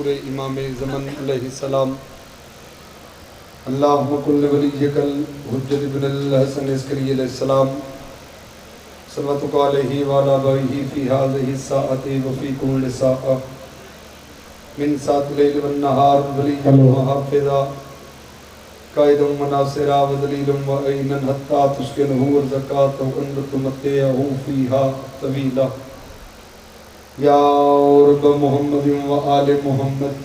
حضور امام زمن علیہ السلام اللہم کل ولیک الحجت بن الحسن عسکری علیہ السلام صلواتک علیہ وعلی آبائہ فی هذه الساعة وفی کل ساعة من ساعت اللیل والنہار ولیہ وحافظا قائد مناصرا وذلیل وعینا حتی تسکنہ والزکاة وانت تمتعہ فیہا طویلا یا رب محمد و آل محمد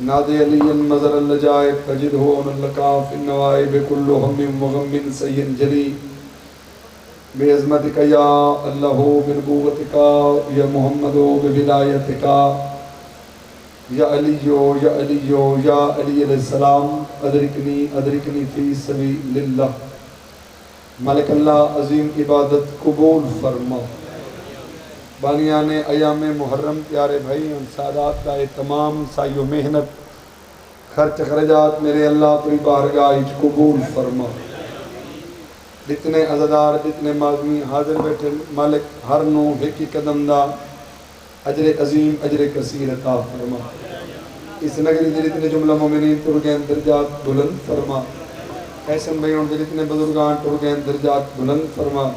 نادی علی مظہر اللجائب فجدہ عن اللقاف النوائب کل ہم و غم سین جلی بے عظمتک یا اللہ بنبوتک یا محمد بولایتک یا علی یا علی یا علی علیہ السلام ادرکنی فی سبیل اللہ مالک اللہ عظیم عبادت قبول فرما بانیان ایام محرم پیارے بھائی ان سادات کا تمام سائی و محنت خرچ خرجات میرے اللہ پری بارگاہ قبول فرما جتنے عزادار جتنے مازمی حاضر بیٹھے مالک ہر نو ہکی قدم دا اجر عظیم اجر کثیر عطا فرما اس نگری دے جتنے جملہ مومنین ترگین درجات بلند فرما ایسن بھائیوں دے جتنے بزرگان ترگین درجات بلند فرما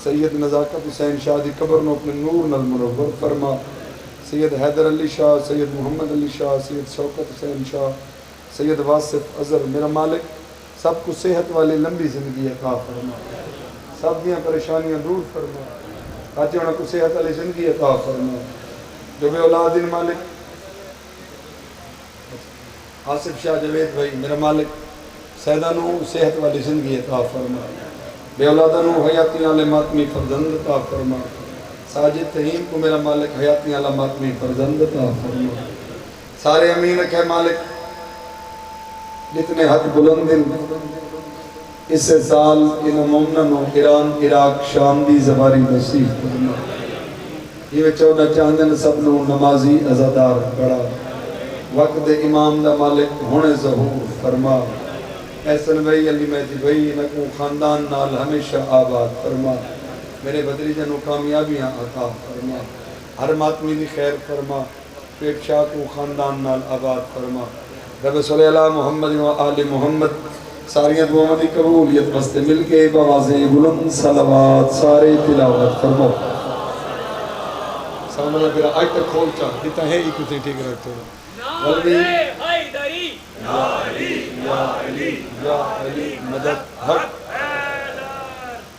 سید نزاکت حسین شاہ دی قبر نو اپنے نور نل منور فرما سید حیدر علی شاہ سید محمد علی شاہ سید شوکت حسین شاہ سید واصف اظہر میرا مالک سب کو صحت والی لمبی زندگی عطا فرما سب دیاں پریشانیاں دور فرما آتے انہوں کو صحت والی زندگی عطا فرما جو بے اولادین مالک آصف شاہ جوید بھائی میرا مالک سیدانوں صحت والی زندگی عطا فرما بے اولادانوں حیاتی علی ماتمی فرزند عطا فرما ساجد تہیم کو میرا مالک حیاتی علی ماتمی فرزند عطا فرما سارے امین رکھے مالک جتنے حد بلندن اس سال ان مومنوں ایران عراق شام دی زباری نصیب فرما یہ 14 چاندن سب نو نمازی عزادار بڑا وقت امام دا مالک ہونے ظہور فرما احسن بھائی علی مہدی بھائی انکو خاندان نال ہمیشہ آباد فرما میرے بدری جنو کامیابیاں عطا فرما ہر ماتمی دی خیر فرما پیٹ شاہ کو خاندان نال آباد فرما رب صلی اللہ محمد و آل محمد ساریت محمدی قبولیت بستے مل کے بوازیں بلند صلوات سارے تلاوت فرما سلام اللہ پھر آج تک کھول چاہ دیتا ہے ایک اتنی ٹھیک رکھتے ہو نعرہ حیدری یا علی یا علی یا علی مدد حق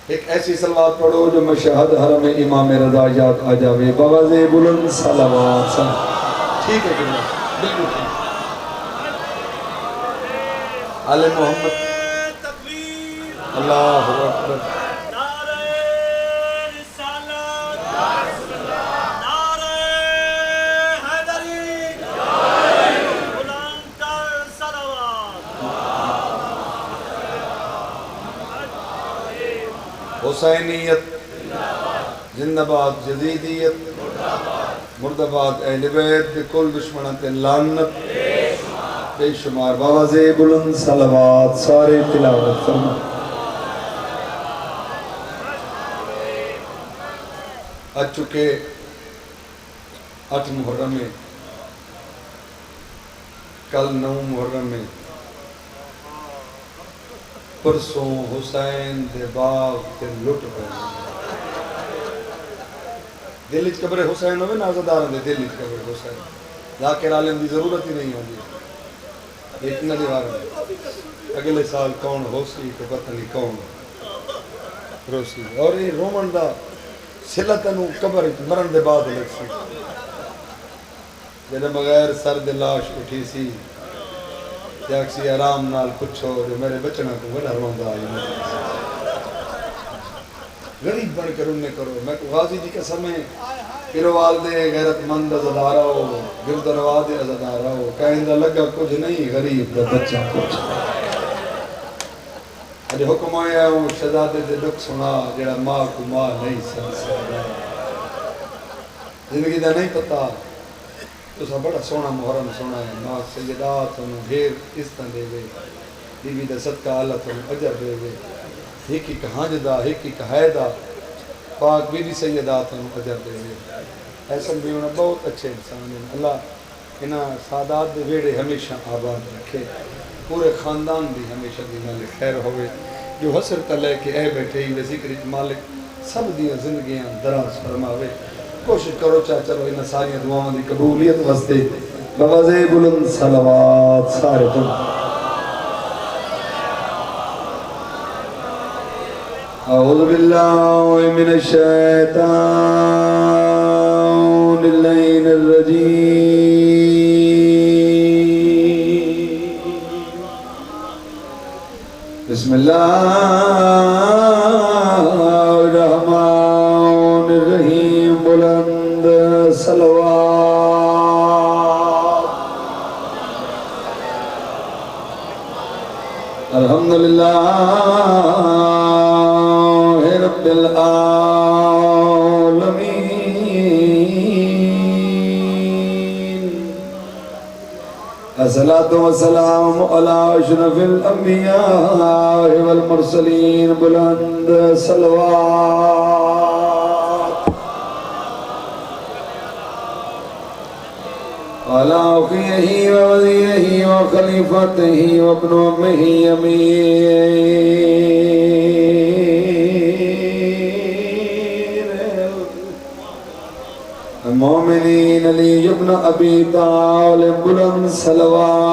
ایک ایسی صلوات پڑھو جو مشہد حرم امام رضا یاد آ جاوے بواز بلند صلوات ٹھیک ہے جنہ بالکل ٹھیک آل محمد اللہ اکبر حسینیت زندہ باد جدیدیت مرد آباد اہل بیت بکل دشمنات لعنت بے شمار بواز بلند صلوات سارے تلاوت فرما آج چکے 8 محرم میں کل 9 محرم میں پرسوں حسین دے باغ تے لٹ پہ دلچ قبر حسین ہوئے نازداران دے دلچ قبر حسین ذاکر عالم دی ضرورت ہی نہیں ہوگی اتنا دیوار میں اگلے سال کون ہو سی تو پتہ نہیں کون روسی اور یہ رومن دا سلطنو قبر مرن دے بعد لگ سی جنہیں بغیر سر دلاش اٹھی سی کسی آرام نال پچھو جو میرے بچنا کو بڑا روندہ آئی غریب بن کر انہیں کرو میں کو غازی جی قسم ہے پیروال دے غیرت مند ازدارہ ہو گردنوا دے ازدارہ ہو کہندہ لگا کچھ نہیں غریب دا بچہ کچھ اجھے حکم آیا ہوں شہزادے دے دکھ سنا جڑا ماں کو ماں نہیں سنسا زندگی دا نہیں پتا تو سا بڑا سونا محرم سونا ہے ماں سیدات انہوں گھیر اس طرح دے گئے بی بی دے صدقہ اللہ انہوں عجر دے گئے ہکی کا حاجدہ ہکی کا حیدہ پاک بی بی سیدات انہوں عجر دے گئے احسن بھی انہیں بہت اچھے انسان ہیں. اللہ انہاں سادات دے ویڑے ہمیشہ آباد رکھے, پورے خاندان بھی ہمیشہ دی مالک خیر ہوئے. جو حسرت لے کے اے بیٹھے ہی ذکر مالک سب دیا زندگیاں دراز فرماوے. کوشش کرو چلو انہاں ساری دعاؤں دی قبولیت واسطے بوازے بلند صلوات سارے تم. اعوذ باللہ من الشیطان اللعین الرجیم. بسم اللہ الرحمن الرحیم. بلند صلوات. الحمدللہ رب العالمین. الصلاة والسلام علی اشرف الانبیاء والمرسلین. بلند صلوات. وعلى أخيه ووزيره وخليفته وابن أمه أمير المؤمنين علي بن أبي طالب. بلند صلوات.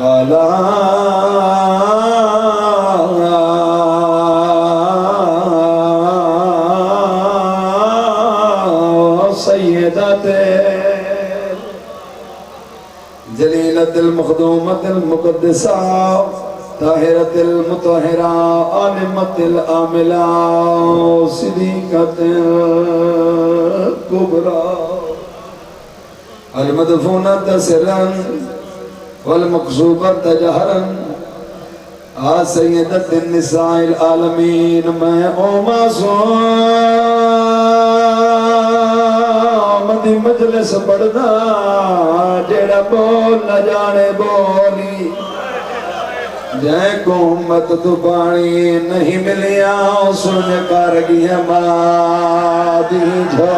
وعلى جلیلة المخدومة المقدسة طاهرة المطهرة عالمة العاملة صديقة الكبرى المدفونة سرا والمقصوبة جهرا سيدة النساء العالمين. میں او معصوم دی مجلس پڑھنا جیڑا بول نہ جانے بولی. جائے کو امت تو پانی نہیں ملیا سن کر گیا مادی جھا.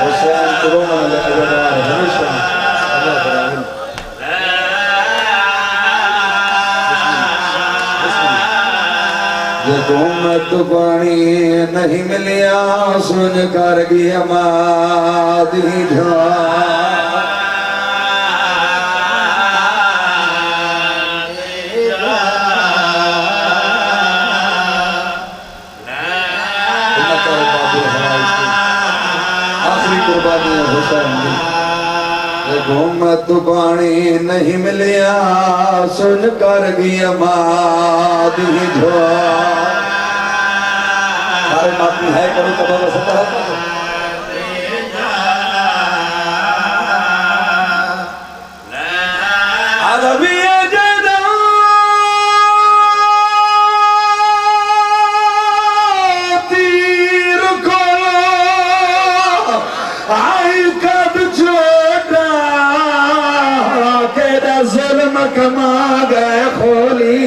حسین کرونا لے اجدار ہمیشہ اللہ تعالی. جب امت پانی نہیں ملیا سن کر گیا مادی جھا. امت پانی نہیں ملیا سن کر گیا مادی جھا. سارے مادی ہے کبھی کبھا سکتا ہے عربی جدا تیر کھولو آئی قد چھوٹا کیڑا ظلم کما گئے کھولی.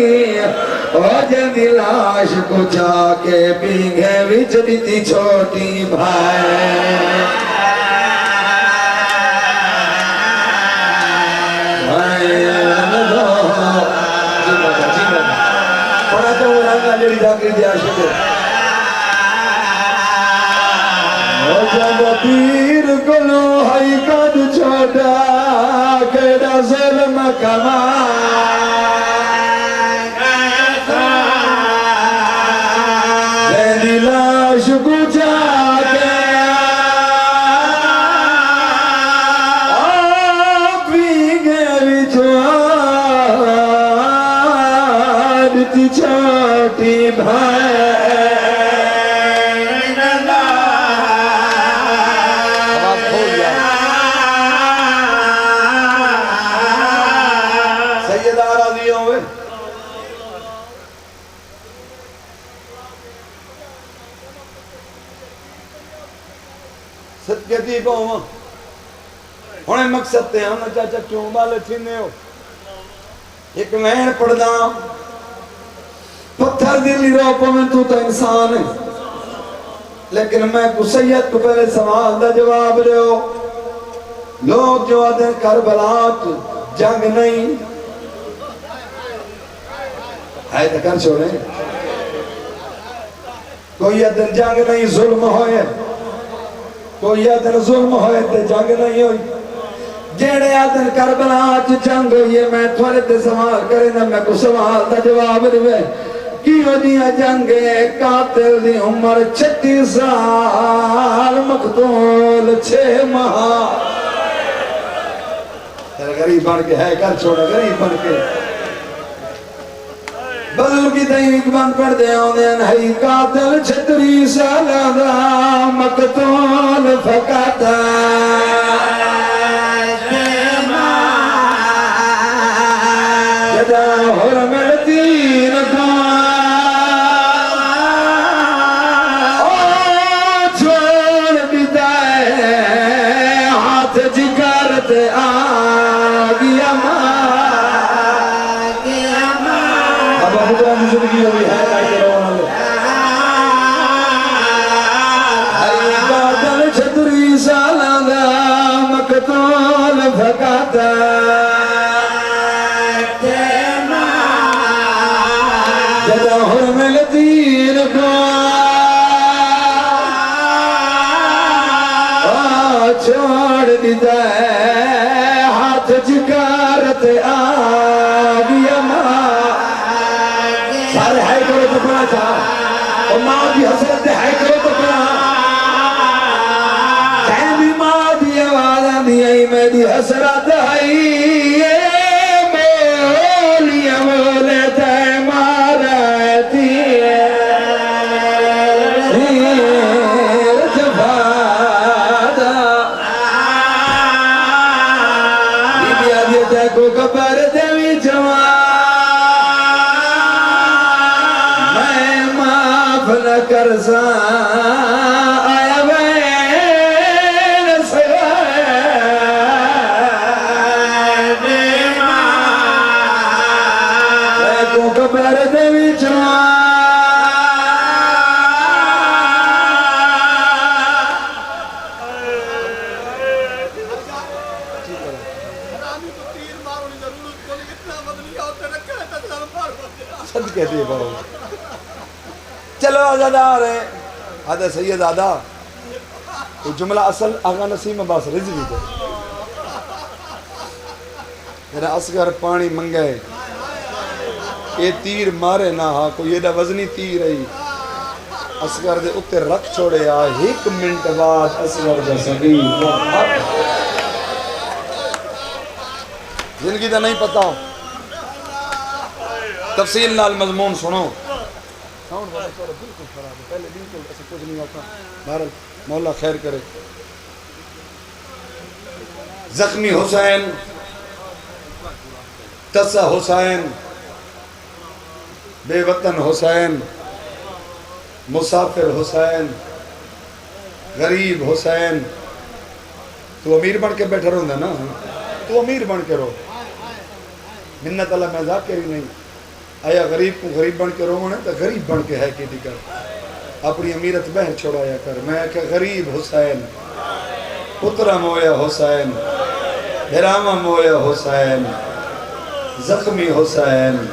جنی لاش کو جا کے پینگے وچ دیتی چھوٹی بھائی. پڑھا تو وہ رنگا جڑی جاکر دیا شکر. جب پیر کلو ہائی قد چھوٹا کیڑا ظلم کما لاش کو جا کے پینگے وچ چھوٹی بھائی. سیدہ راضی ہوئے صدقے دی پاؤں ہونے مقصد تے ہم چاچا کیوں بالے تھینے ہو ایک میں پڑھدا پتھر دلی رو پویں تو تا انسان ہے لیکن میں کو سید کو پہلے سوال دا جواب دیو لوگ جو آدھے کربلا جنگ نہیں ہے تو کر چھوڑیں کوئی ادن جنگ نہیں ظلم ہوئے کوئی ادن ظلم ہوئے تو جنگ نہیں ہوئی جیڑے ادن کربلا جنگ ہوئی میں تھوڑے تے سوال کرے نا میں کو سوال دا جواب دیوے کیوں دیا جنگ قاتل دی عمر 36 سال مقتول 6 ماہ غریب بن کے ہے کر چھوڑا غریب بن کے بدل کی تحریک بن پڑھ دے ہونے انہی قاتل 36 سال دا مقتول فقط جدا حرم الدین کو چھوڑ دیتا ہے ہاتھ جگرت آگیا اب ابو زندگی ہوئی ہے کائے روان لے قاتل 36 سالہ دا مقتول فقط جدا حرم الدین کو چھوڑ دیتا ہے ہاتھ جگارت آگیا سارے ہے کرو تو پڑا چاہ اور ماں بھی حسرت ہے کرو تو پڑا کہیں بھی ماں بھی آوازہ بھی آئی میں بھی حسرت آئی مولیاں مولتا ہے مارتی کو کبر دیوی جوان میں معاف نہ کرسا آیا بین سوائے کو کبر دیوی جوان کہتے ہیں چلو آزادہ آ رہے ہیں آدھا سید آدھا تو جملہ اصل آغا نسیم عباس رضوی دے میرا اصغر پانی منگئے یہ تیر مارے نہ ہاں کوئی یہ دا وزنی تیر ہے اصغر دے اتے رکھ چھوڑے آ 1 منٹ بعد اصغر دا سبی زندگی دا نہیں پتا تفصیل نال مضمون سنو ساؤنڈ والا سورا بالکل خراب ہے پہلے بالکل ایسے کچھ نہیں ہوتا بہرحال مولا خیر کرے زخمی حسین تسا حسین بے وطن حسین مسافر حسین غریب حسین تو امیر بن کے بیٹھا رہو نا تو امیر بن کے رو منت اللہ میں ذاکر ہی نہیں آیا غریب کو غریب بن کے رونے تو غریب بن کے ہے کی دکر اپنی امیرت بہن چھوڑایا کر میں کہ غریب حسین پترہ مویا حسین بھرامہ مویا حسین زخمی حسین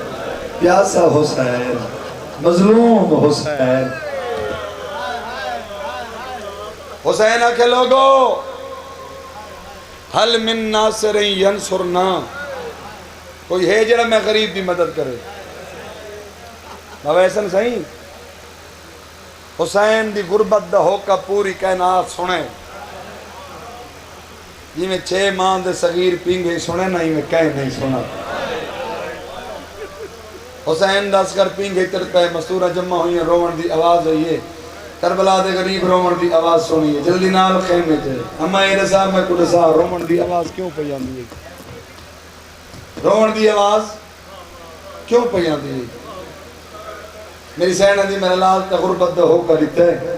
پیاسا حسین مظلوم حسین حسین آکھے لوگو حل من ناصر ینصرنا کوئی ہے جڑا میں غریب دی مدد کرے مویسن صحیح حسین دی غربت دا ہوکا پوری کائنات سنے جی میں 6 ماہ دے صغیر پینگے سنے نہیں میں کہیں نہیں سنا حسین دا اصغر پینگے ترکے مستورہ جمع ہوئی ہیں رومن دی آواز ہوئی ہے کربلا دے غریب رومن دی آواز سنی ہے جلدی نال خیمے جائے اما اے رسا میں کو رسا رومن دی آواز کیوں پیاندی ہے رومن دی آواز کیوں پیاندی ہے میری سینہ دی میرا لال تا غربت دا ہو کر لیتا ہے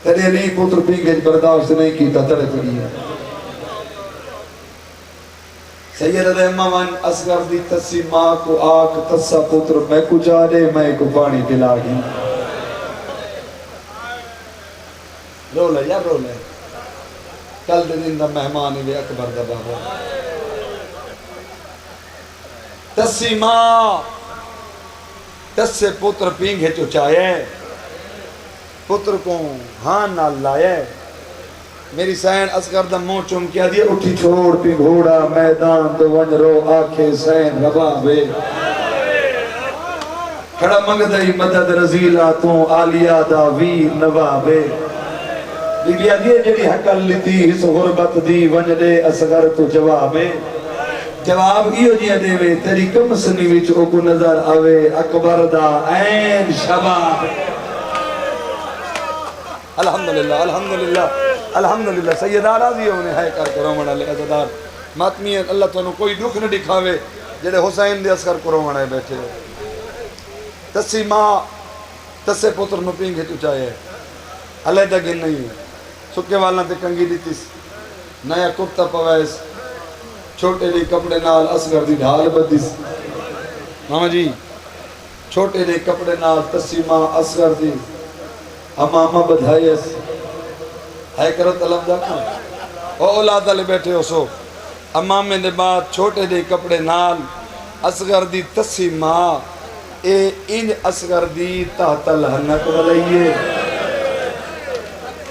تیرے علی پتر پینگے برداشت نہیں کیتا تڑے پڑی ہے سید امام اصغر دی تسی ماں کو آک تسا پتر میں کو جا دے میں کو پانی پلا گی رو لے یا رو لے کل دن دا مہمان وے اکبر دا بابا تسی ماں تسے پتر پینگے چو چاہے پتر کو ہاں نال لائے میری سین اصغر دا منہ چم کیا دیا اٹھی چھوڑ پی گھوڑا میدان دو ون رو آکھے سین ربابے کھڑا منگدائی مدد رزیلہ تو آلیا دا ویر نوابے بی بی آدھیے جڑی حقل لیتی اس غربت دی ون دے اصغر تو جوابے جواب ایو جی دے وے تیری کم سنی وچ او کو نظر آوے اکبر دا عین شباب الحمدللہ الحمدللہ الحمدللہ سیدہ راضی ہونے ہے کر کے رومن علی عزدار ماتمی اللہ تو کوئی دکھ نہ دکھاوے جڑے حسین دے اصغر کو رومن ہے بیٹھے تسی ماں تسے پتر نو پینگے تو چاہے علیحدہ گن نہیں سکے والا تے کنگی دیتیس نیا کپتا پویس چھوٹے دے کپڑے نال اصغر دی ڈھال بدیس ماما جی چھوٹے دے کپڑے نال تسی ماں اصغر دی امامہ بدھائیس ہے کرت علم جاکھاں او اولاد علی بیٹھے ہو سو امامے دے بعد چھوٹے دے کپڑے نال اصغر دی تسی ماں اے انج اصغر دی تحت الحنک ولئیے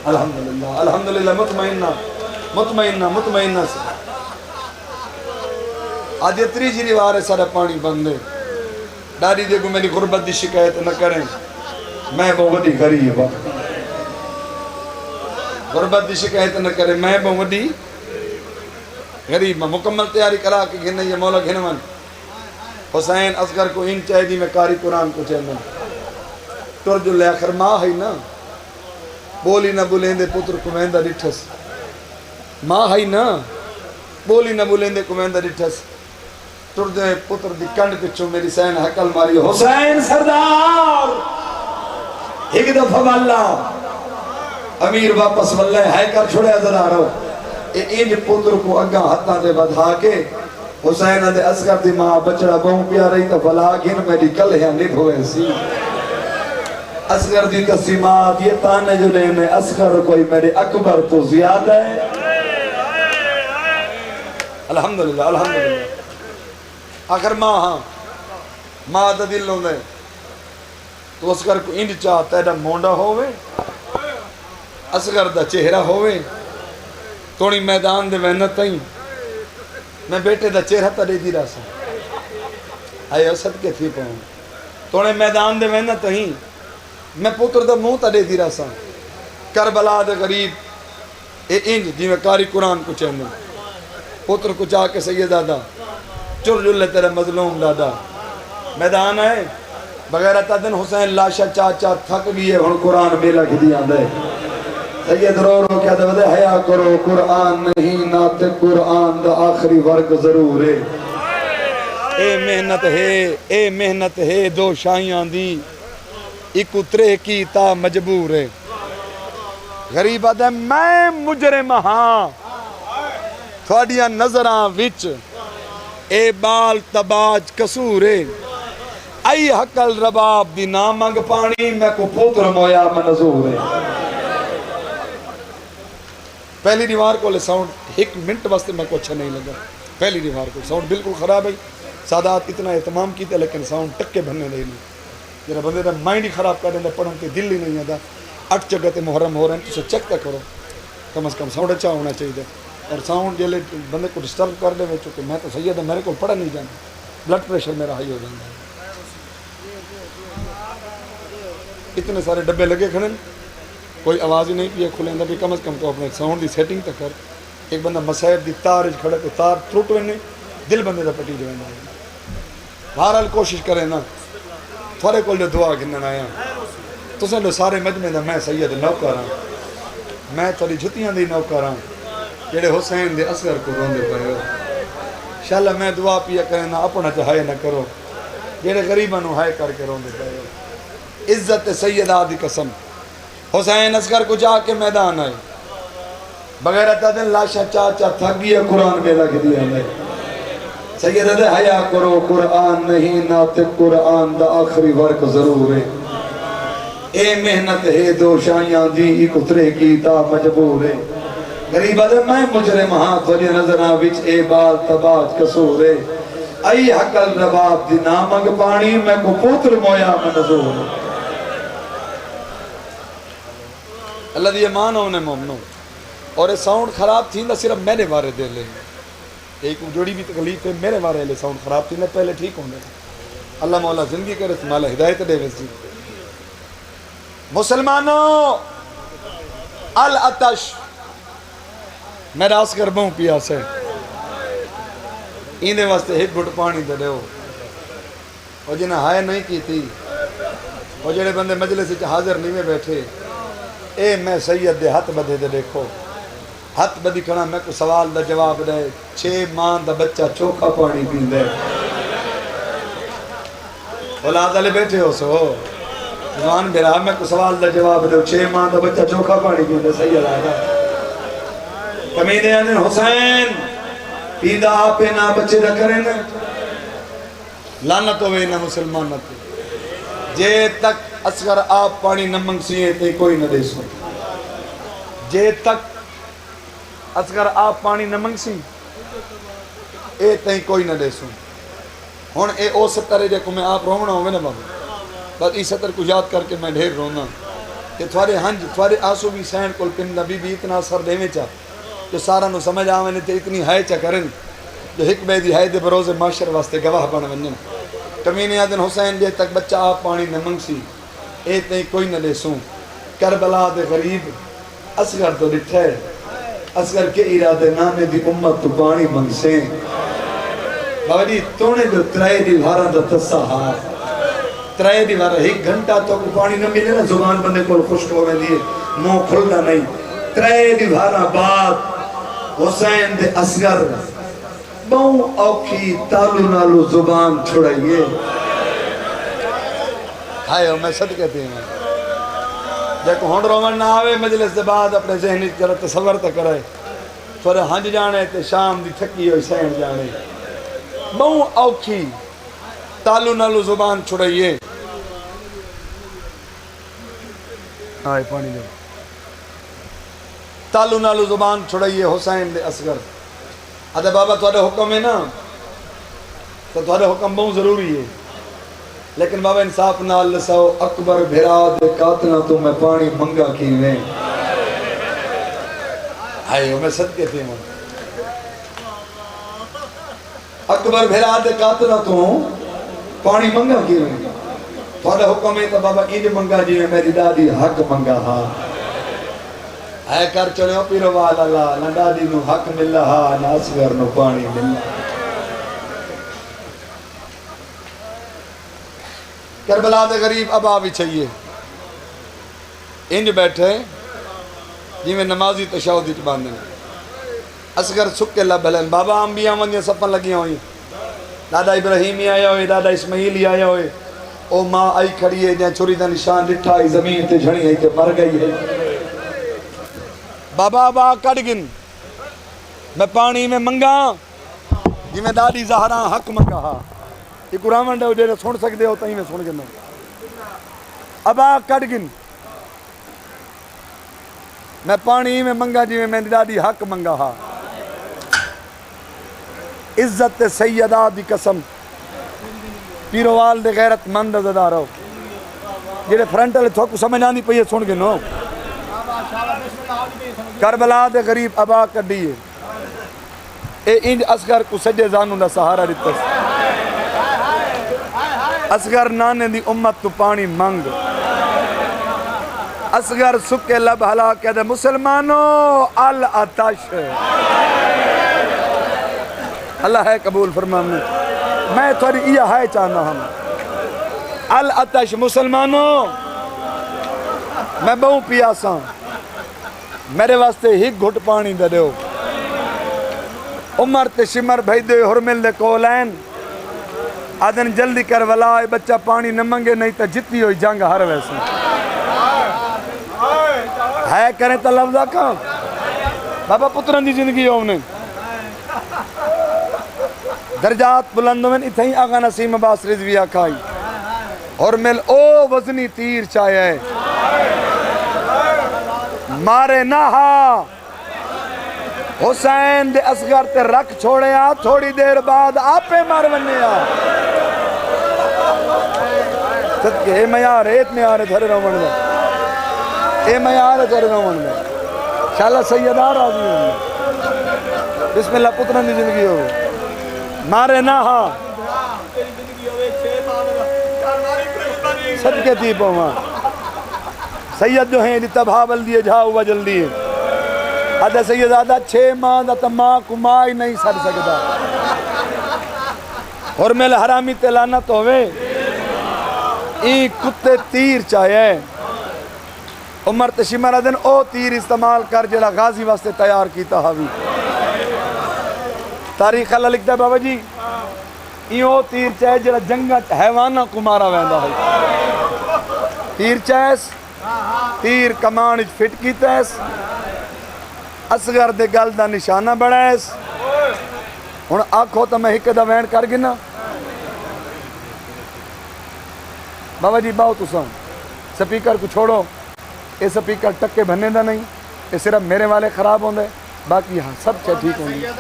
الحمدللہ الحمدللہ مطمئنہ مطمئنہ مطمئنہ سے آج یہ تریجی ریوارے سارے پانی بندے ڈاری دے کو میری غربت دی شکایت نہ کریں میں بہت ہی غریب ہوں غربت دی شکایت نہ کریں میں بہت ہی غریب ہوں مکمل تیاری کرا کے گھنے یہ مولا گھنون حسین اصغر کو ان چاہے دی میں کاری قرآن کو چاہنے ٹر جو لے آخر ماں ہے نا بولی نہ بولیں پتر کمیندہ ڈٹھس ماں ہے نا بولی نہ بولیں کمیندہ ڈٹھس ٹر دے پتر دی کنڈ پچھو میری سین حقل ماری حسین سردار ایک دفعہ واللہ امیر واپس واللہ ہے کر چھوڑے ازدارو این پتر کو اگاں ہتھا دے بدھا کے حسین دے اصغر دی ماں بچڑا بہوں پیا رہی تا فلا گھن میری کل ہے نت ہوئے سی اصغر دی تسیمات یہ تانے جلے میں اصغر کوئی میرے اکبر تو زیادہ ہے الحمدللہ الحمدللہ آخر ماں ہاں ماں دا دل ہوندے تو اصغر کو انج چاہتا ہے دا مونڈا ہوئے اصغر دا چہرہ ہوئے توڑی میدان دے وینت تائیں میں بیٹے دا چہرہ تا دے دی رہا سا آئے اسد کے تھی پہوں توڑی میدان دے وینت تائیں میں پتر دا منہ تا دے دی رہا سا کربلا دے غریب اے انج جی میں کاری قرآن کو چہنے پتر کو چاہ کے سید دادا چر جلے تیرے مظلوم دادا میدان ہے بغیر تدن حسین لاشا چاچا تھک گئی ہے ہن قرآن بیلا کی دیا دے سید رو رو کیا دے ودے حیاء کرو قرآن نہیں ناطق قرآن دا آخری ورق ضرور ہے اے محنت ہے دو شائیاں دی ایک اترے کی تا مجبور ہے غریب آدھے میں مجرم ہاں تھوڑیاں نظراں وچ اے بال تباج کسورے ای حقل رباب دی نامنگ پانی میں کو پوتر مویا منظور ہے پہلی دیوار کو لے ساؤنڈ ایک منٹ واسطے میں کو اچھا نہیں لگا پہلی دیوار کو ساؤنڈ بالکل خراب ہے سادات اتنا اہتمام کیتے لیکن ساؤنڈ ٹکے بننے نہیں جنہا بندے دا مائنڈ ہی خراب کر دیں پڑھن کے دل ہی نہیں آتا 8 جگہ تے محرم ہو رہے ہیں تو سے چیک تک کرو کم از کم ساؤنڈ اچھا ہونا چاہیے اور ساؤنڈ جلے بندے کو ڈسٹرب کر دے چونکہ میں تو سید ہے میرے کو پڑھا نہیں جانا بلڈ پریشر میرا ہائی ہو جانا ہے اتنے سارے ڈبے لگے کھڑے کوئی آواز ہی نہیں پیا کھلیں بھی کم از کم تو اپنے ساؤنڈ دی سیٹنگ تک کر ایک بندہ مسائب دی تار کھڑے تو تار ٹوٹ وینے دل بندے دا پٹی جو ہے بہرحال کوشش کریں نا تھوڑے کو جو دعا گھنن آیا تو سے لو سارے مجمع دا میں سید نوکر ہاں میں تھوڑی جھتیاں دی نوکر ہاں جڑے حسین دے اصغر کو روندے پئے ہو انشاءاللہ میں دعا پیا کریں نا اپنا چاہے نہ کرو جڑے غریباں نو ہائے کر کے روندے پئے ہو عزت سیدہ دی قسم حسین اصغر کو جا کے میدان آئے بغیر تدن لاشا چاچا تھک گیا قرآن میں لگ دیا ہے سید دے حیا کرو قرآن نہیں ناطق قرآن دا آخری ورق ضرور ہے اے محنت ہے دو شایاں دی ایک اترے کی تا مجبور ہے غریب آدم میں مجرم ہاں تجھے نظرہ وچ اے بال تباج کسور ہے ای حقل رباب دی نامنگ پانی میں کو پوتر مویا منظور ہے اللہ دی ایمان ہونے مومنوں اور یہ ساؤنڈ خراب تھی نہ صرف میرے بارے دے لیں ایک جوڑی بھی تکلیف ہے میرے بارے لے ساؤنڈ خراب تھی نہ پہلے ٹھیک ہونے اللہ مولا زندگی کرے تمہارا ہدایت دے ویسی مسلمانوں الاتش میں راس کر بہوں پیاس ہے ایندے واسطے ایک گھٹ پانی دے ہو اور جنہیں ہائے نہیں کی تھی اور جڑے بندے مجلس سے حاضر نہیں میں بیٹھے اے میں سید دے ہاتھ بدھے دے دیکھو ہاتھ بدھی کھڑا میں کو سوال دا جواب دے 6 ماہ دا بچہ چوکھا پانی پین دے اولاد والے بیٹھے ہو سو جوان میرا میں کو سوال دا جواب دے 6 ماہ دا بچہ چوکھا پانی پین دے سید آئے کمینے آنے حسین پیدا آپے نہ بچے نہ کریں نا لعنت ہوئے نہ مسلمانت جے تک اصغر آپ پانی نہ منگسیے تے کوئی نہ دے سو جے تک اصغر آپ پانی نہ منگسی اے تے کوئی نہ دے سو ہون اے او سترے جے کو میں آپ رونا ہوئے نا بابا بس ای ستر کو یاد کر کے میں ڈھیر رونا کہ تھوارے ہنج تھوارے آنسو بھی سین کل پن نبی بھی اتنا اثر دے میں چاہ جو سارا نو سمجھ آوے تے اتنی ہائے چا کرن جو حق بے دی ہائے دے بروز معاشر واسطے گواہ بن ونن کمینے آدن حسین جے تک بچہ آپ پانی نہ منگسی اے تے کوئی نہ لے سوں کربلا دے غریب اصغر تو ڈٹھے اصغر کے ارادے نانے دی امت تو پانی منگسیں بابا جی تونے جو ترائے دیوارا دا تسا ہاں ترائے دیوارا ایک گھنٹہ تو پانی نہ ملے نا زبان بندے کو خشک ہو گئے دیئے منہ کھلنا نہیں ترائے دیوارا بعد حسین دے اصغر بہوں اوکھی تالو نالو زبان چھڑائیے ہائے میں صدقے تے ہیں جے کو ہون رومن نہ آوے مجلس دے بعد اپنے ذہنی کرے تصور تے کرے پھر ہنج جانے تے شام دی تھکی ہوئی سین جانے بہوں اوکھی تالو نالو زبان چھڑائیے ہائے پانی دے تالو نالو زبان چھڑائیے حسین دے اصغر آدھے بابا تھوڑے حکم ہے نا تو تھوڑے حکم بہت ضروری ہے لیکن بابا انصاف نال لساؤ اکبر بھیرا دے قاتلہ تو میں پانی منگا کی میں آئے ہو میں صدقے تھے من اکبر بھیرا دے قاتلہ تو پانی منگا کی میں تھوڑے حکم ہے تو بابا کی منگا جی میں میری دادی حق منگا ہاں اے کر چلے ہو پیرو والا اللہ نہ دادی نو حق مل رہا نہ اصغر نو پانی مل رہا کربلا دے غریب ابا بھی چاہیے انج بیٹھے جی میں نمازی تشہدی باندھے اصغر سکے لب ہلن بابا انبیاء ونجے سپن لگی ہوئی دادا ابراہیمی آیا ہوئے دادا اسماعیلی آیا ہوئے او ماں آئی کھڑی ہے جہاں چھوری دا نشان لٹھا آئی زمین تے جھڑی ہے کہ مر گئی ہے بابا با کڑ گن میں پانی میں منگا جی میں دادی زہرا حق منگا ہاں یہ قرآن منڈے ہو جیرے سن سکتے ہو تاہی میں سن گنا ابا کڑ گن میں پانی میں منگا جی میں دادی حق منگا ہاں عزت سیدہ دی قسم پیروال دے غیرت مند زدہ رہو جیرے فرنٹل تھوکو سمجھ آنی پہیے سن گنو کربلا دے غریب ابا کڈیے اے انج اصغر کو سجے زانوں دا سہارا دیتس اصغر نانے دی امت تو پانی منگ اصغر سکے لب ہلا کہ دے مسلمانوں الاتش اللہ ہے قبول فرمانے میں تھوڑی یہ ہے چاہنا ہم الاتش مسلمانوں میں بہوں پیاساں میرے واسطے ہی گھٹ پانی دے دیو عمر تے شمر بھائی دے حرمل دے کولین آدن جلدی کر ولائے بچہ پانی نہ منگے نہیں تا جتنی ہوئی جنگ ہر ویسے ہے کریں تا لفظہ کہاں بابا پتران دی زندگی ہو انہیں درجات بلند ہوئن اتھائی آقا نسیم عباس رضوی آکھائی اور مل او وزنی تیر چاہے مارے نہ ہا حسین دے اصغر تے رکھ چھوڑے آ تھوڑی دیر بعد آپے مار بننے آ صدقے اے میار ایت میں آرے دھرے رومن میں اے میار دھرے رومن میں انشاءاللہ سیدہ راضی ہوں بسم اللہ پتران دی زندگی ہو مارے نہ ہا صدقے تھی پہما سید جو ہیں تباہ بل دیے جھاؤ وجل دیے آدھا سیدادہ 6 ماہ دا تماں کمائی نہیں سر سکتا اور میل حرامی تلانت ہوئے ای کتے تیر چاہے عمر تشیمہ دن او تیر استعمال کر جلا غازی واسطے تیار کیتا ہوئی تاریخ اللہ لکھتا ہے بابا جی ایو تیر چاہے جلا جنگا حیوانہ کمارا ویندہ ہے تیر چاہیس تیر کمانج فٹ کیتا ہے اصغر دے گل دا نشانہ بڑا ہے ہن آنکھو تو میں ہکے دا وین کر گنا بابا جی باؤ تو سن سپیکر کو چھوڑو اے سپیکر ٹکے بھننے دا نہیں اے صرف میرے والے خراب ہوں دے باقی ہاں سب چھے ٹھیک ہوں گے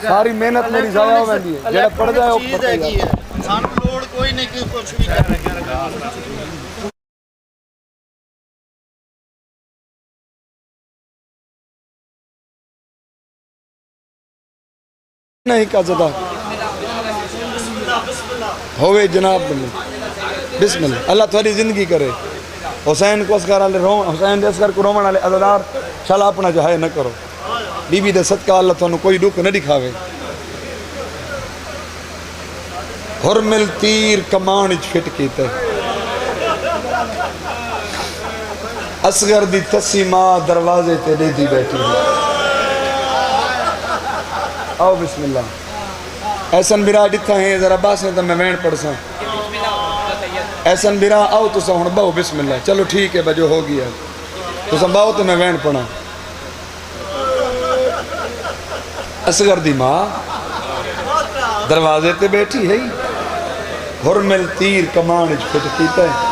ساری محنت میری ضائع ہو گئی ہے جڑا پڑھ جائے وہ پڑھ جائے سانو لوڑ کوئی نہیں کہ کچھ بھی کر نہیں کا زدہ ہوئے جناب بسم اللہ اللہ تھوڑی زندگی کرے حسین کو اسکر آلے حسین دے اسکر کو رومن آلے عزدار شالا اپنا جہائے نہ کرو بی بی دے صدقہ اللہ تھوڑا کوئی دکھ نہ دکھاوے حرمل تیر کمانج فٹ کیتے اصغر دی تسیمہ دروازے تے دے دی بیٹھی آؤ بسم اللہ ایسن برا ڈتھا ہیں ذرا باس نے تو میں وین پڑھ ساں ایسن برا آؤ تو سا ہن باؤ بسم اللہ چلو ٹھیک ہے بجو ہو گیا تو سا باؤ تو میں وین پڑھا اصغر دی ماں دروازے تے بیٹھی ہے حرمل تیر کمانج پھٹ کیتا ہے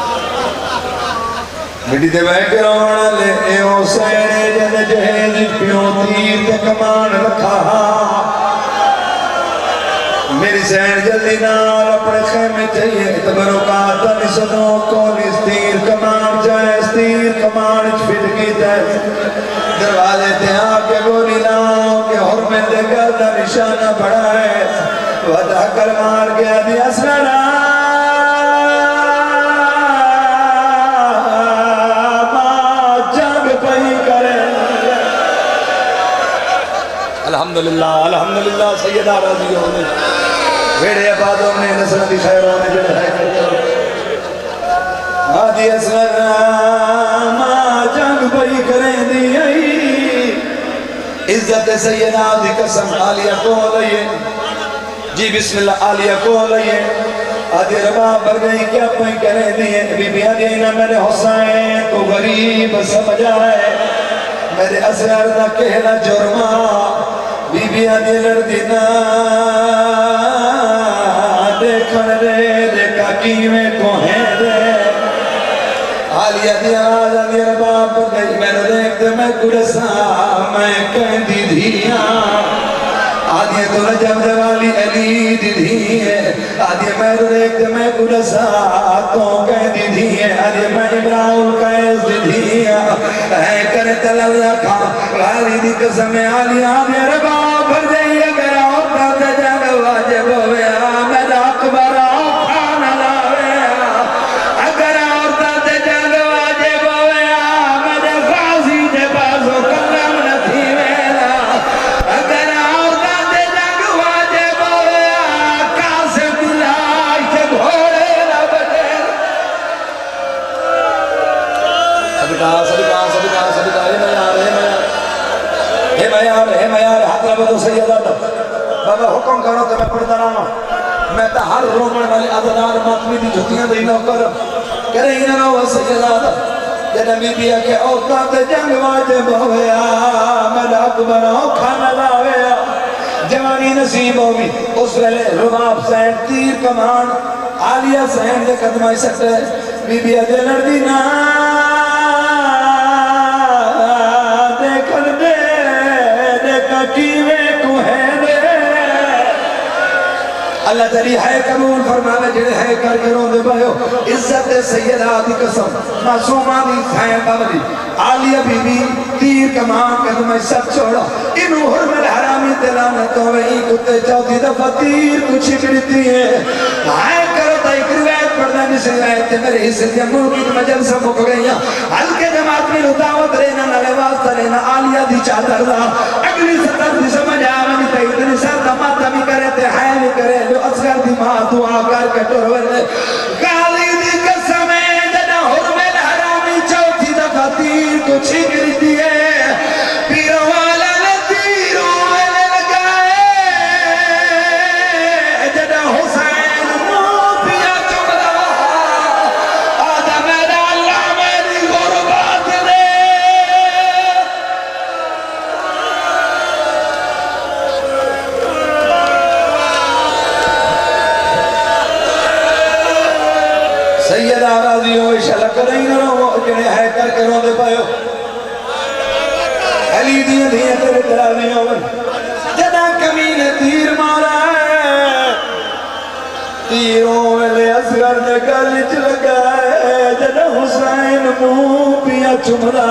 بیٹی دے بیٹھ رونا لے اے حسین جن جہیز پیوں تیر تے کمان رکھا میری سین جلدی نال اپنے خیمے چاہیے اتبرکات نسدوں کو اس تیر کمان جائے اس تیر کمان چھٹ کی جائے دروازے تے آکے گوری لاؤں کہ حرمت دے گردہ نشانہ بڑا ہے وعدہ کر مار گیا دی اسرنا الحمدللہ سیدہ راضی ہونے ویڑے عبادوں نے نسل دی خیروں نے جڑے ہے آدھی اصغر ما جنگ بھئی کریں دی عزت سیدہ دی قسم آلیہ کو لئے جی بسم اللہ آلیہ کو لئے آدھی ربا بر گئی کیا پہن کریں دی بی بی آدھی نہ میرے حسین کو غریب سمجھا ہے میرے اصغر نہ کہنا جرمہ بی بی آدھی لردینا دیکھن رے دیکھا کیویں کوہیں رے آلیہ دی آواز آدھی رباب گئی میں نے دیکھتے میں گرسا میں کہیں دی دھیاں آدھی تو رجب دوالی علی دی دھی ہے آدھی میں نے دیکھتے میں گرسا تو کہیں دی دھی ہے آدھی میں ابراہیم قیس دی دھی ہے اے کرے تلو رکھا غالی دی قسم آلیہ آدھی رباب بھر جائیے اگر عورتہ تے جنگ واجب ہوئے آمد اکبر آخانا لاوے اگر عورتہ تے جنگ واجب ہوئے آمد غازی دے بازو کلم نتھی ویلا اگر عورتہ تے جنگ واجب ہوئے قاسم دلائی کے گھوڑے لبتے صدقہ اے میار ہاتھ رب تو سیدہ بابا حکم کرو تو میں پڑھتا رہا میں تا ہر رومن والے عددار ماتمی دی جھتیاں دی نوکر کریں انہوں وہ سیدہ جنہ بی بی کے اوقات جنگ واجب ہویا میرا بناؤ کھانا لاویا جوانی نصیب ہوگی اس ویلے رباب سین تیر کمان عالیہ سین دے قدمائی سکتے بی بی دے لڑی نا دیکھن دے دیکھا کیوے کو ہے دے اللہ تری ہے قبول فرماوے جڑے ہے کر کے رون دے بھائیو عزت سیدہ دی قسم معصومہ دی خین بابلی عالیہ بی بی تیر کمان قدمہ سب چھوڑا انہوں حرمت حرامی دلانت ہوئے ہی کتے چوتھی دفعہ تیر کچھ کرتی ہے آئے کرو تا ایک روایت پڑھنا جس روایت تے میرے حصے دیا ملکی مجل سے مک گئی ہیں ہلکے جماعت میں لطاوت رہنا نلواز ترہنا عالیہ دی چادر دا اگلی سطر دی سمجھ آمنی تے اتنی سر دماتا بھی کرے تے حائل بھی کرے جو اصغر دی ماں دعا کر کے ٹروے غالی دی قسم جنا حرمت حرامی چوتھی دفعہ تیر کچھ کرتی ہے پیرو والا تیروں میں لگائے جنا حسین موفیا چمدا آدم میرا اللہ میری غربات دے سیدہ راضی ہو شلک نہیں رہو جنہیں ہے کر کے رو دے پائیو علی دیاں دیاں تیرے تراوی ہوئے جدا کمینے تیر مارا ہے تیروں ویلے اصغر نے گلچ لگا ہے جدا حسین منہ پیا چمدا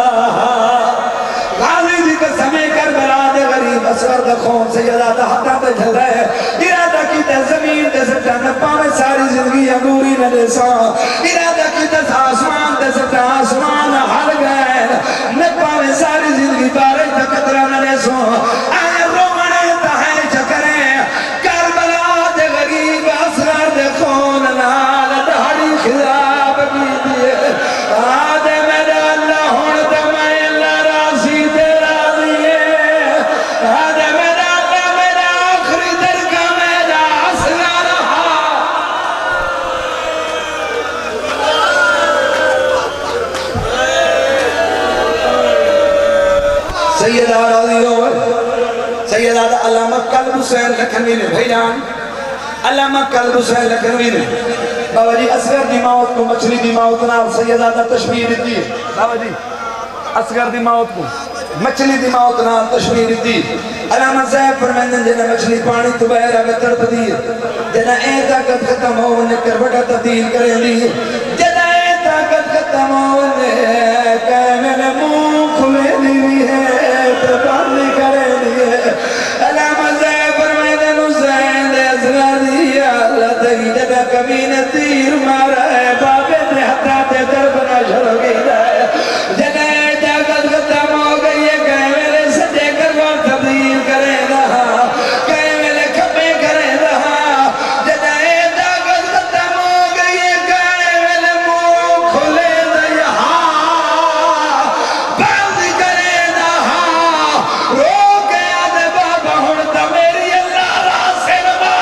غازی دی قسمیں کربلا دے غریب اصغر دا خون سیدہ دا حقا تے جھل رہے ارادہ کی تے زمین تے سٹا نپا میں ساری زندگی عبوری نہ دے سا ارادہ کی تے آسمان تے سٹا آسمان حل گئے نپا میں ساری زندگی بارے تقدرہ نہ دے سو آئے رومنے تہے چکرے کربلا دے غریب اصغر دے خون نال دہڑی خلاب کی دیئے آدھے میرا اللہ ہون دمائے اللہ راضی تیرا دیئے آدھے میرا اللہ میرا آخری در کا میرا اصغر رہا سیدہ راضی ہوئے سیدہ علامہ قلب حسین لکھنوی نے بھائیان علامہ قلب حسین لکھنوی نے بابا جی اصغر دی موت کو مچھلی دی موت نال سیدہ تشبیہ دیتی ہے بابا جی اصغر دی موت کو مچھلی دی موت نال تشبیہ دیتی ہے علامہ صاحب فرمائندن جنہ مچھلی پانی تو بہرہ میں تڑپ دی جنہ اے طاقت ختم ہونے کروٹا تبدیل کریں دی جنہ اے طاقت ختم ہونے کہ میں نے منہ کھلے دی ہے تبالی کریں دی علامہ صاحب فرمائندن حسین دے اصغر دی اللہ تکی جنہ کبھی نے تیر مارا ہے بابے نے حتا تے دربنا شروع کی جائے جنہ اے طاقت ختم ہو گئی ہے کہ میرے سجے کروا تبدیل کریں رہا کہ میرے کھپے کریں رہا جنہ اے طاقت ختم ہو گئی ہے کہ میرے منہ کھلے دہا بند کریں رہا رو گیا دے بابا ہونتا میری اللہ راسے نما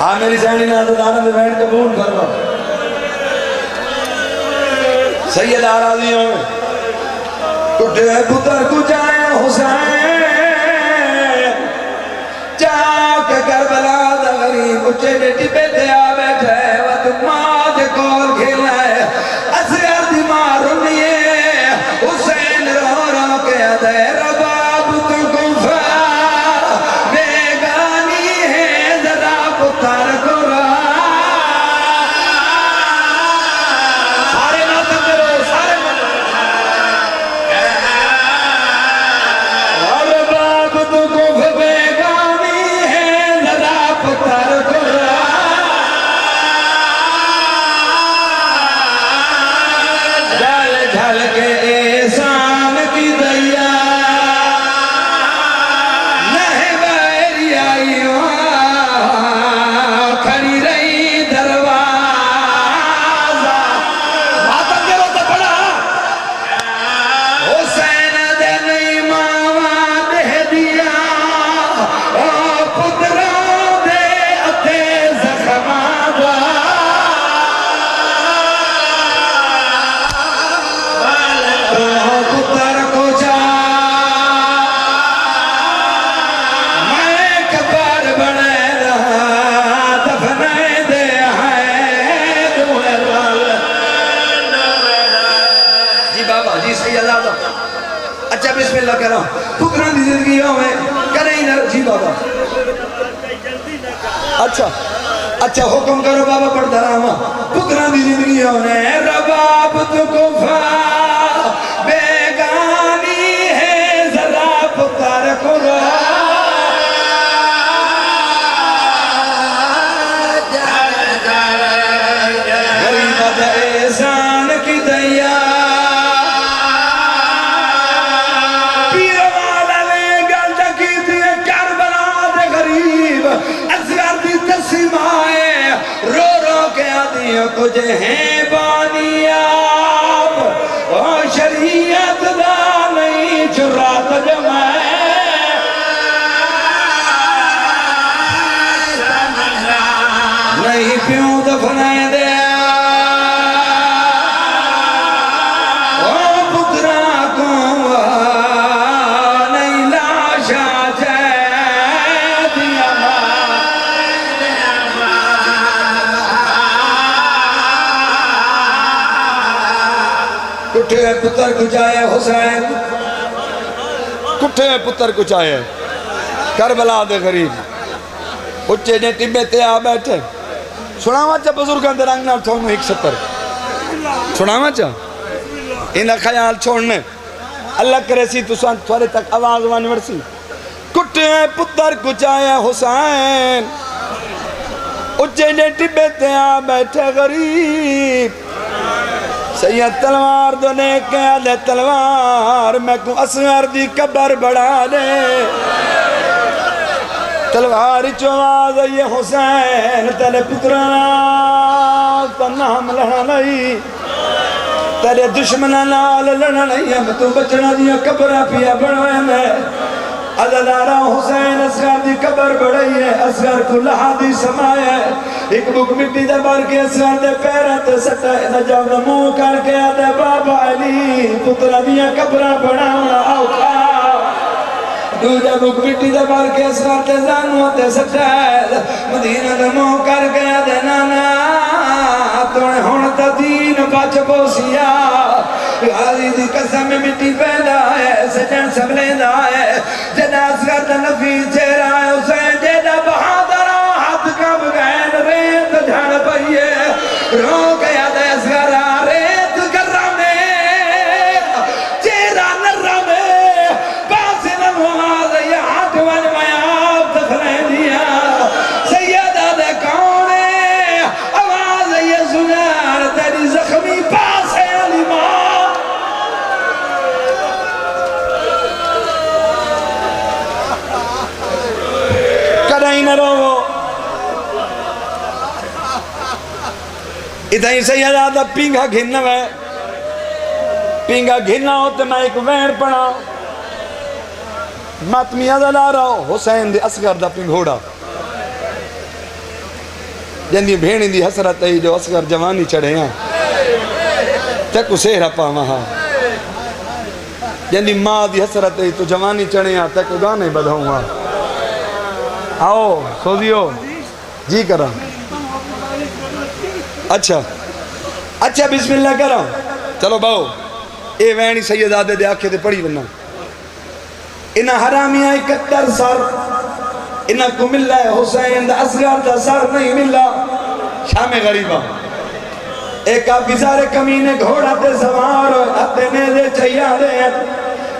ہاں میری سہنی نازد آنند بہن قبول کروا سید آرازیوں میں ٹوٹے پتر کو جائے حسین چاک کربلا دا غریب اچھے بیٹی بیٹے آوے جائے وقت ماں دے کول کھیلنا ہے اصغر دی ماں رنیے حسین رو رو کے دے رباب تو گفا بیگانی ہے ذرا پتر کو بسم اللہ کرو پتران دی زندگی ہوئے کریں نہ جی بابا اچھا حکم کرو بابا پڑھ دراما پتران دی زندگی ہوئے رباب تو کفا بیگانی ہے ذرا پتر کرو غریبت احسان کی دیا پیر والا نے گل جکی تھی کربلا دے غریب اصغر دی تسمائے رو رو کے آدھیوں کچھ ہیں بانیاب اور شریعت دا نہیں چرات جمائے نہیں پیوں دفنائے دے کٹھے پتر کچھائے حسین کٹھے پتر کچھائے کربلا دے غریب اچھے نے ٹبے تے آ بیٹھے سناوا چا بزرگاں دے رنگ نال تھونو ایک ستر سناوا چا انہا خیال چھوڑنے اللہ کرے سی تو سان تھوڑے تک آواز وانی ورسی کٹھے پتر کچھائے حسین اچھے نے ٹبے تے آ بیٹھے غریب سید تلوار دونے کہا دے تلوار میں کو اصغر دی قبر بڑھا دے تلوار چواز یہ حسین تیرے پترانا تنہم لڑا نہیں تیرے دشمنہ نال لڑا نہیں ہم تو بچنا دیا قبرہ پیا بڑھوے میں عددارہ حسین اصغر دی قبر بڑھائی ہے اصغر کو لحادی سمائے ہے ایک بک مٹی دے بار کے اصغر دے پیرات سٹا ہے نجاو نمو کر کے آدھے بابا علی پترہ دیا قبرہ بڑھاؤنا آؤ کھا دوجہ بک مٹی دے بار کے اصغر دے زانو تے سٹا ہے مدینہ نمو کر کے آدھے نانا توڑے ہونتا دین بچ بوسیا غازی دی قسم میں مٹی پیدا ہے سجن سب لیندہ ہے جنا اصغر دا نفیس چہرہ ہے حسین جیدہ بہادرہ ہاتھ کب گئن ریت جھڑ پئیے رو کے یاد اصغر ریت گرہ میں چہرہ نرہ میں باسی نمواز یہ ہاتھ ون میاب دفنے دیا سیدہ دے کونے آواز یہ سنار تیری زخمی پاس ہے علی ماں کڑائی نہ رو ادھا ہی سیدہ دا پینگا گھننا ہے پینگا گھننا ہو تو میں ایک وین پڑا ماتمی ازلا رہا حسین دے اصغر دا پینگھوڑا جندی بھیڑی دی حسرت ہے جو اصغر جوانی چڑھے ہیں تک اسے رپا وہاں جندی ماں دی حسرت ہے تو جوانی چڑھے ہیں تک گانے بدھاؤں وہاں آؤ سو دیو جی کرا اچھا بسم اللہ کرا چلو باؤ اے وینی سید آدھے دے آکھے دے پڑی بننا انہا حرامیاں 71 سر انہا کو ملا ہے حسین دا اصغر دا سر نہیں ملا شام غریبہ ایک آفیسار کمینے گھوڑا تے سوار آتے نیزے چاہیا دے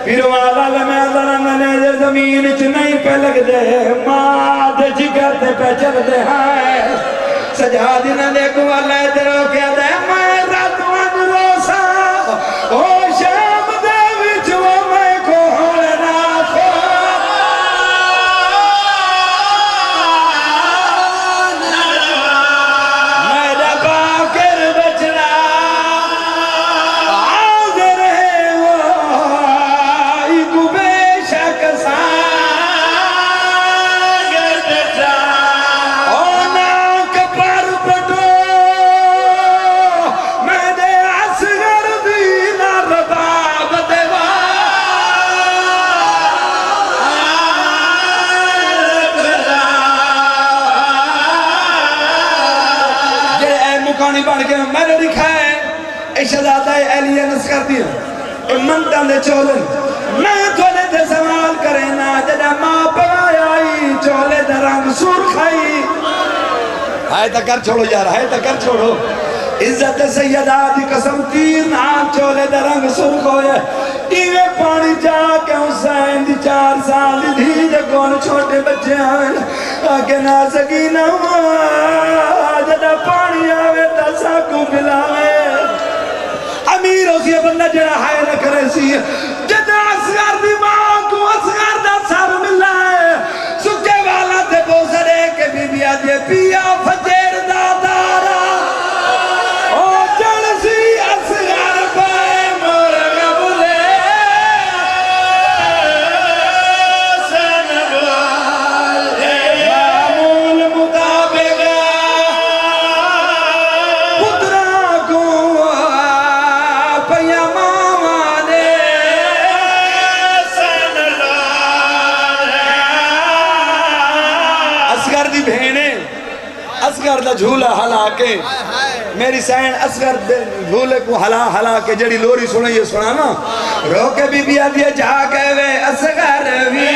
پھر والا لمحہ ذرا نیزے زمین چ نہیں پہ لگ دے ماں دے جگر تے پہ چل دے ہائے سجاد نہ دیکھو اللہ تیرو کیا دے میں راتوان روسا او شام دے وچ وہ میں کو ہونا کھو میرا باکر بچنا آدھر ہے وہ ایک بے شک سا بڑھ کے میں نے لکھا ہے اے شہزادہ اہلیہ نسکر دیا اے منتان دے چولن میں تو ہے تا کر چھوڑو یار ہے تا کر چھوڑو عزت سیدہ دی قسم تیر نام چولے دا رنگ سرخ ہوئے ایوے پانی جا کے حسین دی 4 سال دی دھی دے کون چھوٹے بچے آئے آکے نازگینہ جدہ پانی آوے تا ساکو پلاوے امیر ہو سی بندہ جڑا ہائے نہ کرے سی جدہ اصغر دی ماں کو اصغر دا سر ملا ہے سکے والا تے بوزرے کے بی بی آدھے پیا فجر دا دارا او جڑ سی اصغر پائے مورگا بلے سنبالے معمول مطابق پترا کو پیا ماما دے اصغر دی بہنے اصغر دا جھولا ہلا کے میری سین اصغر دے جھولے کو ہلا کے جڑی لوری سنے یہ سنا نا رو کے بی بی آدھے جا کے وے اصغر بھی